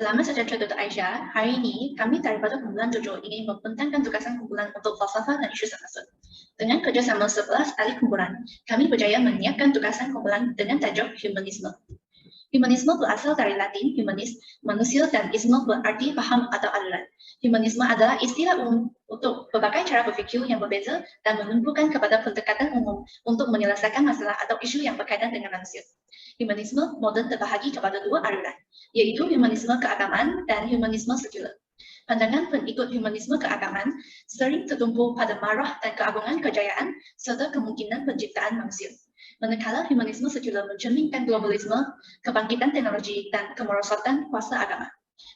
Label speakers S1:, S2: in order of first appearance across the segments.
S1: Selama sejahtera Dr. Aisyah, hari ini kami daripada kumpulan Jojo ingin membentangkan tugasan kumpulan untuk falsafah dan isu semasa. Dengan kerjasama 11 ahli kumpulan, kami berjaya menyiapkan tugasan kumpulan dengan tajuk Humanisme. Humanisme berasal dari Latin humanis, manusia, dan isme berarti paham atau aliran. Humanisme adalah istilah umum untuk berbagai cara berfikir yang berbeza dan menumpukan kepada pendekatan umum untuk menyelesaikan masalah atau isu yang berkaitan dengan manusia. Humanisme moden terbahagi kepada dua aliran, yaitu humanisme keagamaan dan humanisme sekular. Pandangan pengikut humanisme keagamaan sering tertumpu pada marah dan keagungan kejayaan serta kemungkinan penciptaan manusia. Manakala humanisme sekular mencerminkan globalisme, kebangkitan teknologi, dan kemerosotan kuasa agama.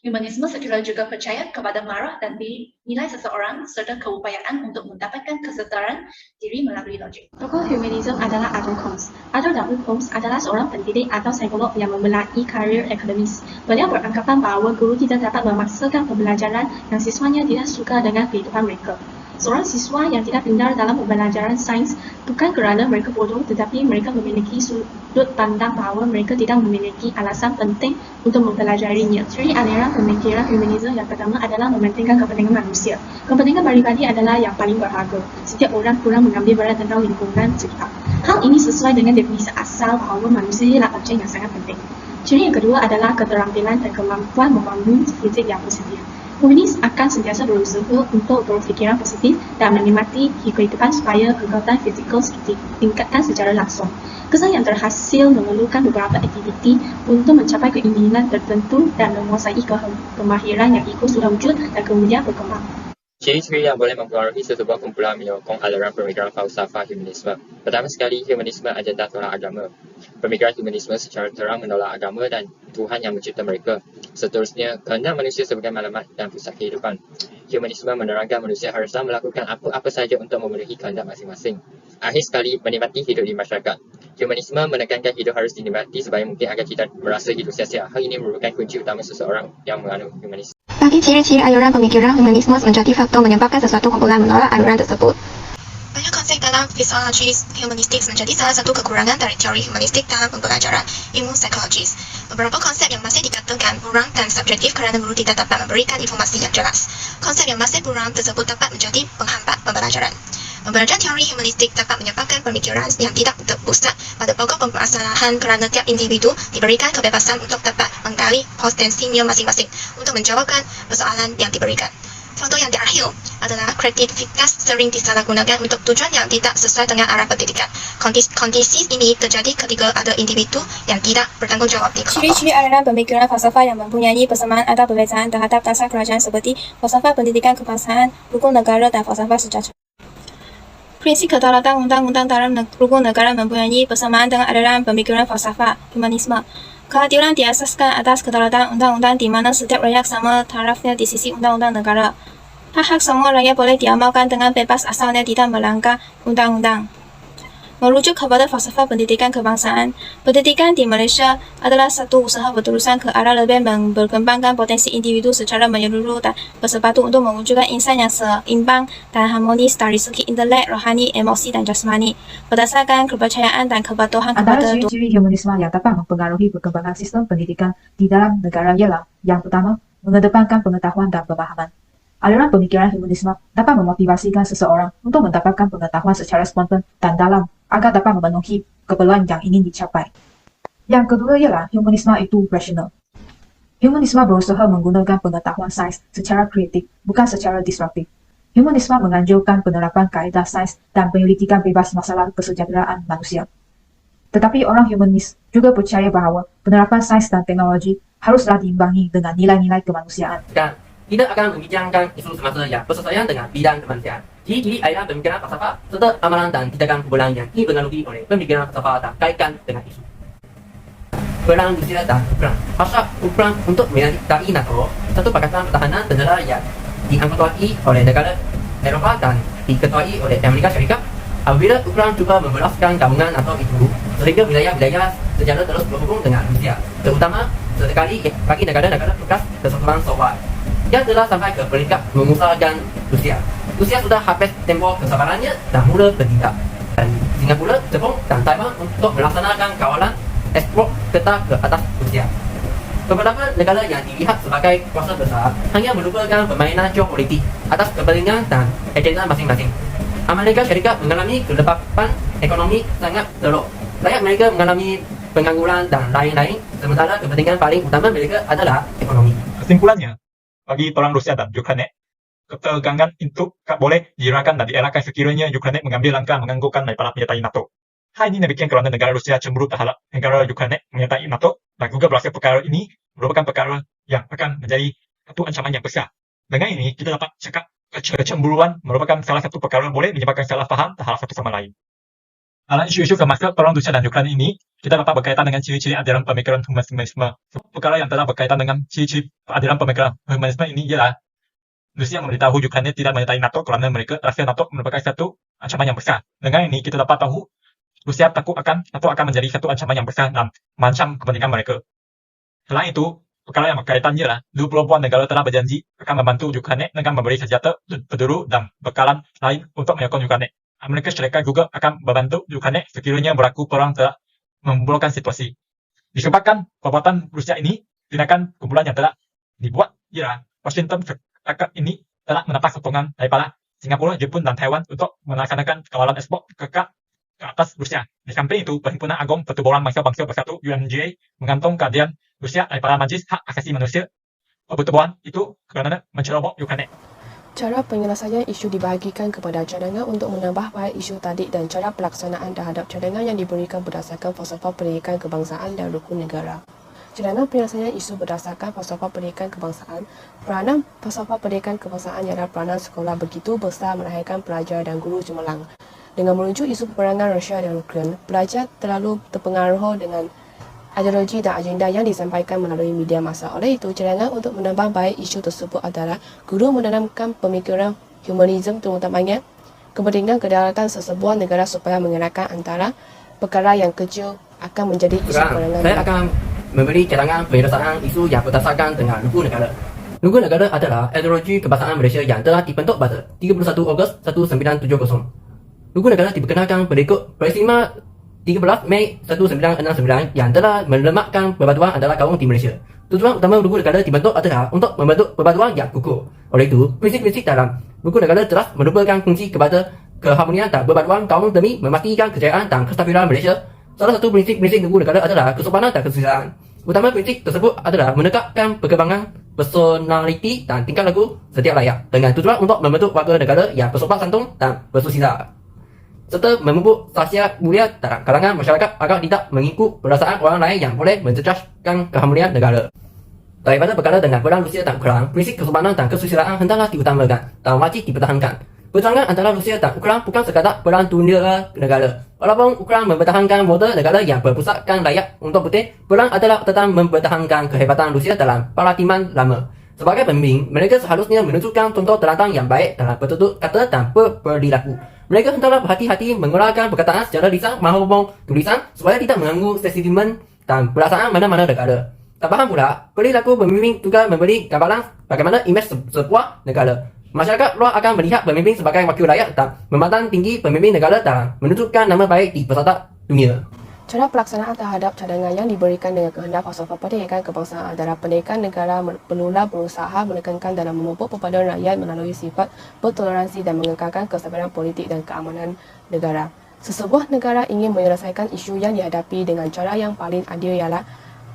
S1: Humanisme sekular juga percaya kepada marah dan nilai seseorang serta keupayaan untuk mendapatkan kesetaraan diri melalui logik.
S2: Tokoh humanisme adalah Arthur Holmes. Arthur W. Holmes adalah seorang pendidik atau psikolog yang memulai karir akademis. Beliau beranggapan bahawa guru tidak dapat memaksakan pembelajaran yang siswanya tidak suka dengan kehidupan mereka. Seorang siswa yang tidak pintar dalam pembelajaran sains bukan kerana mereka bodoh, tetapi mereka memiliki sudut pandang bahawa mereka tidak memiliki alasan penting untuk mempelajarinya. Ciri aliran pemikiran humanisme yang pertama adalah mementingkan kepentingan manusia. Kepentingan pribadi adalah yang paling berharga. Setiap orang kurang mengambil berat tentang lingkungan sekitar. Hal ini sesuai dengan definisi asal bahawa manusia ialah objek yang sangat penting. Ciri yang kedua adalah keterampilan dan kemampuan membangun fisik yang positif. Humanis akan sentiasa berusaha untuk berfikiran positif dan menikmati kehidupan supaya kekuatan fizikal ditingkatkan secara langsung. Kesan yang terhasil memerlukan beberapa aktiviti untuk mencapai keinginan tertentu dan menguasai kemahiran yang itu sudah wujud dan kemudian berkembang.
S3: Ciri-ciri yang boleh mempengaruhi sesebuah kumpulan menyokong aliran pemikiran falsafah humanisme. Pertama sekali, humanisme agenda tolak agama. Pemikiran humanisme secara terang menolak agama dan Tuhan yang mencipta mereka. Seterusnya, kehendak manusia sebagai malamat dan pusat kehidupan. Humanisme menerangkan manusia haruslah melakukan apa-apa sahaja untuk memenuhi kehendak masing-masing. Akhir sekali, menikmati hidup di masyarakat. Humanisme menekankan hidup harus dinikmati sebanyak mungkin agar tidak merasa hidup sia-sia. Hal ini merupakan kunci utama seseorang yang menganut humanisme.
S4: Bagi ciri-ciri aliran pemikiran humanisme menjadi faktor menyebabkan sesuatu kumpulan menolak aliran tersebut.
S5: Banyak konsep dalam fisiologis humanistik menjadi salah satu kekurangan dari teori humanistik dalam pembelajaran ilmu psikologis. Beberapa konsep yang masih dikatakan kurang dan subjektif kerana guru tidak dapat memberikan informasi yang jelas. Konsep yang masih kurang tersebut dapat menjadi penghambat pembelajaran. Membelajar teori humanistik dapat menyebabkan pemikiran yang tidak terpusat pada pokok permasalahan kerana tiap individu diberikan kebebasan untuk dapat menggali potensinya masing-masing untuk menjawabkan persoalan yang diberikan. Contoh yang terakhir adalah kreativitas sering disalahgunakan untuk tujuan yang tidak sesuai dengan arah pendidikan. Kondisi ini terjadi ketika ada individu yang tidak bertanggungjawab di kelompok.
S6: Ciri-ciri aliran pemikiran falsafah yang mempunyai persamaan atau perbezaan terhadap dasar kerajaan seperti falsafah pendidikan kebangsaan, hukum negara dan falsafah sejahtera. Prinsip kedaulatan undang-undang dalam hukum negara mempunyai persamaan dengan aliran pemikiran falsafah humanisme. Keadilan diasaskan atas kedaulatan undang-undang di mana setiap rakyat sama tarafnya di sisi undang-undang negara. Hak-hak semua rakyat boleh diamalkan dengan bebas asalnya tidak melanggar undang-undang. Merujuk kepada falsafah pendidikan kebangsaan, pendidikan di Malaysia adalah satu usaha berterusan ke arah lebih berkembangkan potensi individu secara menyeluruh dan bersepadu untuk mewujudkan insan yang seimbang dan harmonis dari segi intelek, rohani, emosi dan jasmani, berdasarkan kepercayaan dan kepatuhan kepada
S7: Antara ciri-ciri humanisme yang dapat mempengaruhi perkembangan sistem pendidikan di dalam negara ialah yang pertama, mengedepankan pengetahuan dan pemahaman. Aliran pemikiran humanisme dapat memotivasikan seseorang untuk mendapatkan pengetahuan secara spontan dan dalam agar dapat memenuhi keperluan yang ingin dicapai. Yang kedua ialah humanisme itu rasional. Humanisme berusaha menggunakan pengetahuan sains secara kreatif, bukan secara disruptif. Humanisme menganjurkan penerapan kaedah sains dan penyelidikan bebas masalah kesejahteraan manusia. Tetapi orang humanis juga percaya bahawa penerapan sains dan teknologi haruslah diimbangi dengan nilai-nilai kemanusiaan.
S8: Dan tidak akan membincangkan isu semasa yang bersesuaian dengan bidang kemanusiaan. Ciri-ciri aliran pemikiran falsafah serta amalan dan tindakan kumpulan yang dipengaruhi oleh pemikiran falsafah dan kaitkan dengan isu perang Rusia dan Ukraina. Hasrat Ukraina untuk militari NATO, satu pakatan pertahanan negara yang dianggotawai oleh negara Eropah dan diketuai oleh Amerika Syarikat. Apabila Ukraina cuba memberaskan gabungan NATO itu, sehingga wilayah-wilayah sejarah terus berhubung dengan Rusia, terutama sekali bagi negara-negara bekas Kesatuan Soviet. Ia telah sampai ke peringkat memusnahkan Rusia. Rusia sudah habis tempoh kesabarannya dan mula bertindak. Dan Singapura, Jepun dan Taiwan untuk melaksanakan kawalan ekspor kereta ke atas Rusia. Beberapa negara yang dilihat sebagai kuasa besar hanya melupakan permainan geopolitik atas kepentingan dan agenda masing-masing. Amerika Syarikat mengalami kedepapan ekonomi sangat teruk. Rakyat mereka mengalami pengangguran dan lain-lain, sementara kepentingan paling utama mereka adalah ekonomi.
S9: Kesimpulannya, bagi perang Rusia dan Ukraina, ketegangan itu boleh dirasakan dan dielakkan sekiranya Ukraina mengambil langkah mengganggukan daripada menyertai NATO. Hal ini demikian kerana negara Rusia cemburu terhadap negara Ukraina menyertai NATO dan juga berasa perkara ini merupakan perkara yang akan menjadi satu ancaman yang besar. Dengan ini, kita dapat cakap kecemburuan merupakan salah satu perkara boleh menyebabkan salah faham terhadap satu sama lain. Dalam isu-isu semasa perang Rusia dan Ukraina ini, kita dapat berkaitan dengan ciri-ciri aliran pemikiran humanisme. Perkara yang telah berkaitan dengan ciri-ciri aliran pemikiran humanisme ini ialah Rusia memberitahu Ukraina tidak menyertai NATO kerana mereka rasa NATO merupakan satu ancaman yang besar. Dengan ini, kita dapat tahu Rusia takut NATO akan menjadi satu ancaman yang besar dan mengancam kepentingan mereka. Selain itu, perkara yang berkaitan ialah 20 negara telah berjanji akan membantu Ukraina dengan memberi senjata, peluru dan bekalan lain untuk menyokong Ukraina. Amerika Syarikat juga akan membantu Ukraina sekiranya berlaku perang telah memburukkan situasi. Disebabkan perbuatan Rusia ini, tindakan kumpulan yang telah dibuat ialah Washington setakat ini telah mendapat sokongan daripada Singapura, Jepun dan Taiwan untuk melaksanakan kawalan ekspor ke atas Rusia. Di samping itu, Perhimpunan Agung Pertubuhan Bangsa-Bangsa Bersatu UNGA mengantung kehadiran Rusia daripada Majlis Hak Asasi Manusia pertubuhan itu kerana mencerobok Ukraina.
S10: Cara penyelesaian isu dibahagikan kepada cadangan untuk menambah baik isu tadi dan cara pelaksanaan terhadap cadangan yang diberikan berdasarkan falsafah pendidikan kebangsaan dan rukun negara. Cadangan penyelesaian isu berdasarkan falsafah pendidikan kebangsaan. Peranan falsafah pendidikan kebangsaan ialah peranan sekolah begitu besar melahirkan pelajar dan guru cemerlang. Dengan merujuk isu peperangan Rusia dan Ukraina, pelajar terlalu terpengaruh dengan ideologi dan agenda yang disampaikan melalui media massa. Oleh itu, cadangan untuk menambah baik isu tersebut adalah guru menanamkan pemikiran humanisme, terutamanya kepentingan kedaulatan sesebuah negara supaya mengelakkan antara perkara yang kecil akan menjadi isu peperangan.
S8: Saya akan memberi cadangan penyelesaian isu yang berdasarkan dengan rukun negara. Rukun negara adalah ideologi kebangsaan Malaysia yang telah dibentuk pada 31 Ogos 1970. Rukun negara diperkenalkan berikut Peristiwa 13 Mei 1969 yang telah melemakkan perbatuan antara kaum di Malaysia. Tujuan utama rukun negara dibentuk adalah untuk membentuk perbatuan yang kukuh. Oleh itu, prinsip-prinsip dalam rukun negara telah merupakan kunci kepada keharmonian dan perbatuan kaum demi memastikan kejayaan dan kestabilan Malaysia. Salah satu prinsip-prinsip rukun negara adalah kesopanan dan kesusilaan. Utama prinsip tersebut adalah menegakkan perkembangan personaliti dan tingkah laku setiap rakyat dengan tujuan untuk membentuk warga negara yang bersopan santun dan bersusila, serta memupuk khasiat mulia dalam kalangan masyarakat agar tidak mengikut perasaan orang lain yang boleh mencecahkan keharmonian negara. Daripada perkara dengan perang Rusia dan Ukraina, prinsip kesopanan dan kesusilaan hendaklah diutamakan dan wajib dipertahankan. Perjuangan antara Rusia dan Ukraina bukan sekadar perang dunia negara. Walaupun Ukraina mempertahankan model negara yang berpusatkan rakyat untuk betul, perang adalah tentang mempertahankan kehebatan Rusia dalam paradimen lama. Sebagai pemimpin, mereka seharusnya menunjukkan contoh teladan yang baik dalam bertutur kata dan berperilaku. Mereka hendaklah berhati-hati mengeluarkan perkataan secara lisan maupun tulisan supaya tidak mengganggu sentimen dan perasaan mana-mana negara. Tambahan pula, perilaku pemimpin juga memberi gambaran bagaimana imej sebuah negara. Masyarakat luar akan melihat pemimpin sebagai wakil rakyat dan memandang tinggi pemimpin negara dalam menunjukkan nama baik di pesata dunia.
S10: Cara pelaksanaan terhadap cadangan yang diberikan dengan kehendak falsafah pendidikan kebangsaan adalah pendidikan negara perlulah berusaha menekankan dan memupuk perpaduan rakyat melalui sifat bertoleransi dan mengekalkan kesabaran politik dan keamanan negara. Sesebuah negara ingin menyelesaikan isu yang dihadapi dengan cara yang paling adil ialah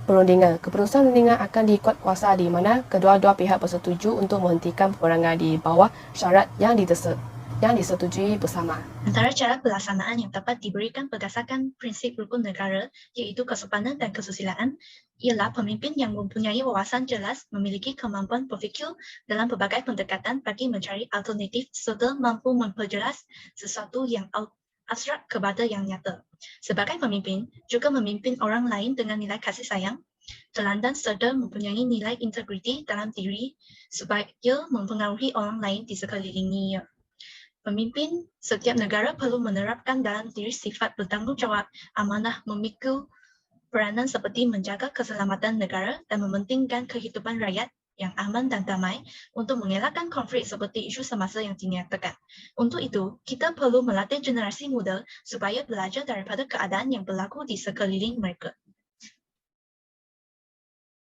S10: perundingan. Keputusan perundingan akan diikut kuasa di mana kedua-dua pihak bersetuju untuk menghentikan peperangan di bawah syarat yang disetujui bersama.
S1: Antara cara pelaksanaan yang dapat diberikan berdasarkan prinsip rukun negara, iaitu kesopanan dan kesusilaan, ialah pemimpin yang mempunyai wawasan jelas, memiliki kemampuan berfikir dalam berbagai pendekatan bagi mencari alternatif serta mampu memperjelas sesuatu yang abstrak kepada yang nyata. Sebagai pemimpin, juga memimpin orang lain dengan nilai kasih sayang, teladan serta mempunyai nilai integriti dalam diri supaya mempengaruhi orang lain di sekelilingnya. Pemimpin setiap negara perlu menerapkan dalam diri sifat bertanggungjawab, amanah, memikul peranan seperti menjaga keselamatan negara dan mementingkan kehidupan rakyat yang aman dan damai untuk mengelakkan konflik seperti isu semasa yang dinyatakan. Untuk itu, kita perlu melatih generasi muda supaya belajar daripada keadaan yang berlaku di sekeliling mereka.